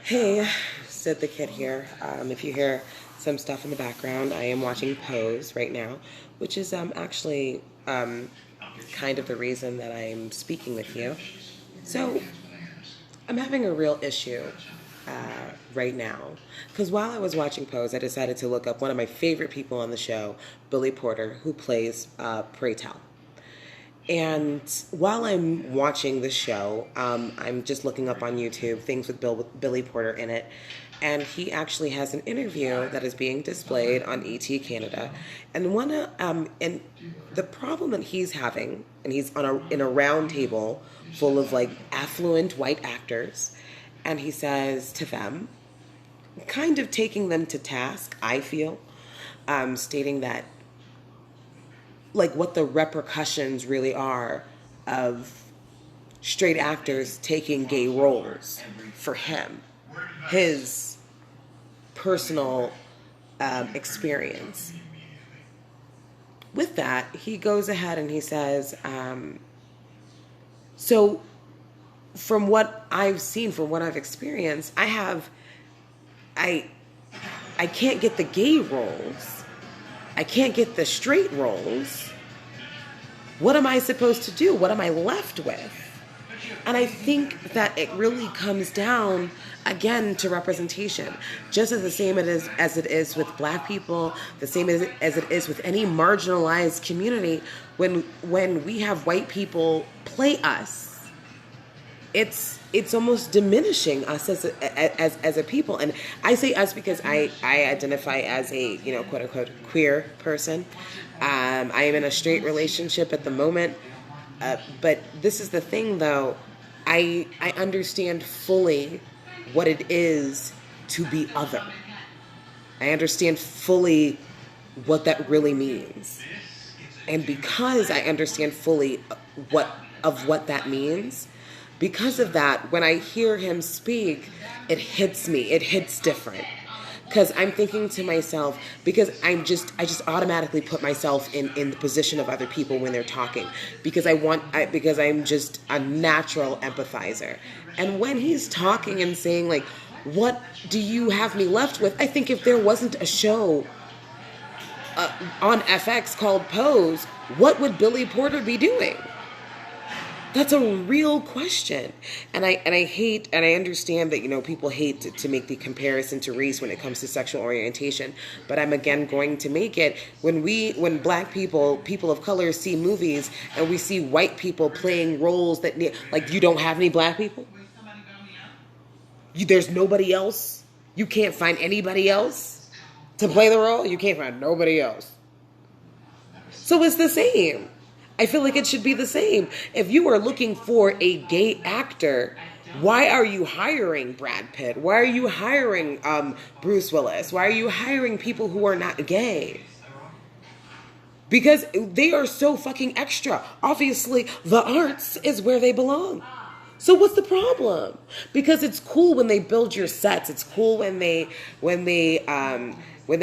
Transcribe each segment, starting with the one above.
Hey, Sid the Kid here. If you hear some stuff in the background, I am watching Pose right now, which is actually kind of the reason that I'm speaking with you. So, I'm having a real issue right now because while I was watching Pose, I decided to look up one of my favorite people on the show, Billy Porter, who plays Pray Tell. And while I'm watching the show, I'm just looking up on YouTube things with Billy Porter in it. And he actually has an interview that is being displayed on ET Canada. And the problem that he's having, and he's in a round table full of like affluent white actors, and he says to them, kind of taking them to task, I feel, stating that like what the repercussions really are of straight actors taking gay roles for him, his personal experience. With that, he goes ahead and he says, so from what I've seen, from what I've experienced, I can't get the gay roles. I can't get the straight roles. What am I supposed to do? What am I left with? And I think that it really comes down again to representation, just as the same as it is with Black people, the same as it is with any marginalized community. When we have white people play us, it's almost diminishing us as a people. And I say us because I identify as a quote unquote queer person. I am in a straight relationship at the moment, but this is the thing though. I understand fully what it is to be other. I understand fully what that really means, and because I understand fully what that means. Because of that, when I hear him speak, it hits me. It hits different. Because I'm thinking to myself, because I just automatically put myself in the position of other people when they're talking. Because I'm just a natural empathizer. And when he's talking and saying like, what do you have me left with? I think if there wasn't a show on FX called Pose, what would Billy Porter be doing? That's a real question. And I hate, and I understand that, people hate to make the comparison to race when it comes to sexual orientation. But I'm again going to make it when Black people of color see movies and we see white people playing roles that like, you don't have any Black people? There's nobody else? You can't find anybody else to play the role? You can't find nobody else. So it's the same. I feel like it should be the same. If you are looking for a gay actor, why are you hiring Brad Pitt? Why are you hiring Bruce Willis? Why are you hiring people who are not gay? Because they are so fucking extra. Obviously, the arts is where they belong. So what's the problem? Because it's cool when they build your sets. It's cool when they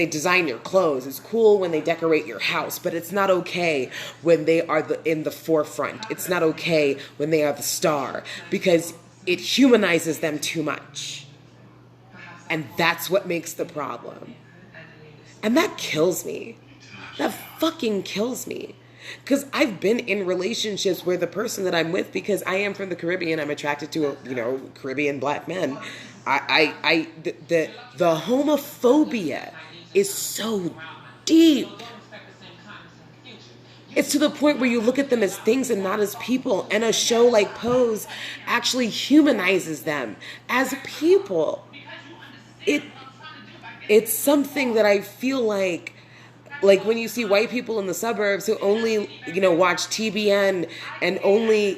design your clothes. It's cool when they decorate your house, but it's not okay when they are in the forefront. It's not okay when they are the star, because it humanizes them too much. And that's what makes the problem. And that kills me. That fucking kills me. Because I've been in relationships where the person that I'm with, because I am from the Caribbean, I'm attracted to Caribbean Black men. The homophobia is so deep. It's to the point where you look at them as things and not as people. And a show like Pose actually humanizes them as people. It's something that I feel like when you see white people in the suburbs who only, watch TBN and only,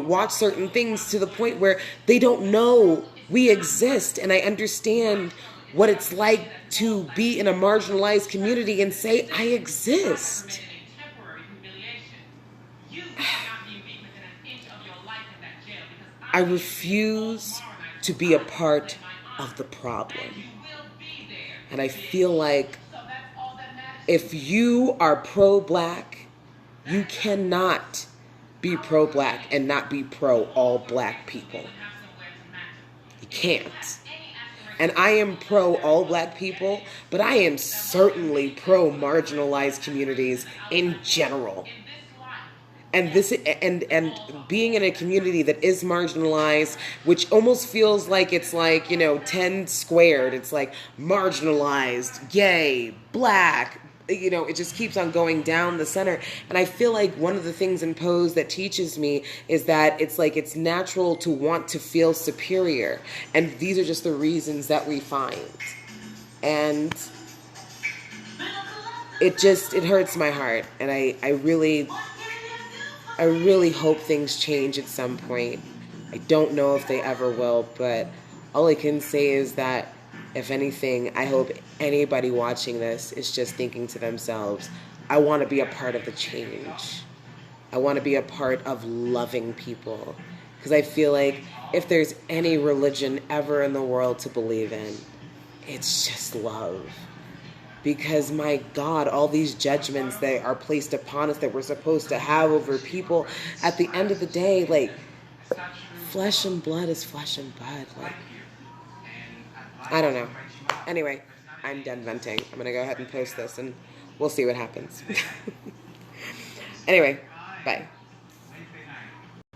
watch certain things to the point where they don't know we exist. And I understand what it's like to be in a marginalized community and say, I exist. I refuse to be a part of the problem. And I feel like if you are pro-Black, you cannot be pro-Black and not be pro all Black people. You can't. And I am pro all black people, but I am certainly pro marginalized communities in general. And this and being in a community that is marginalized, which almost feels like it's like, 10 squared. It's like marginalized, gay, black, it just keeps on going down the center. And I feel like one of the things in Pose that teaches me is that it's like it's natural to want to feel superior. And these are just the reasons that we find. And it hurts my heart. And I really hope things change at some point. I don't know if they ever will, but all I can say is that, if anything, I hope anybody watching this is just thinking to themselves, I want to be a part of the change. I want to be a part of loving people. Because I feel like if there's any religion ever in the world to believe in, it's just love. Because, my God, all these judgments that are placed upon us that we're supposed to have over people, at the end of the day, like, flesh and blood is flesh and blood. Like, I don't know. Anyway, I'm done venting. I'm going to go ahead and post this, and we'll see what happens. Anyway, bye.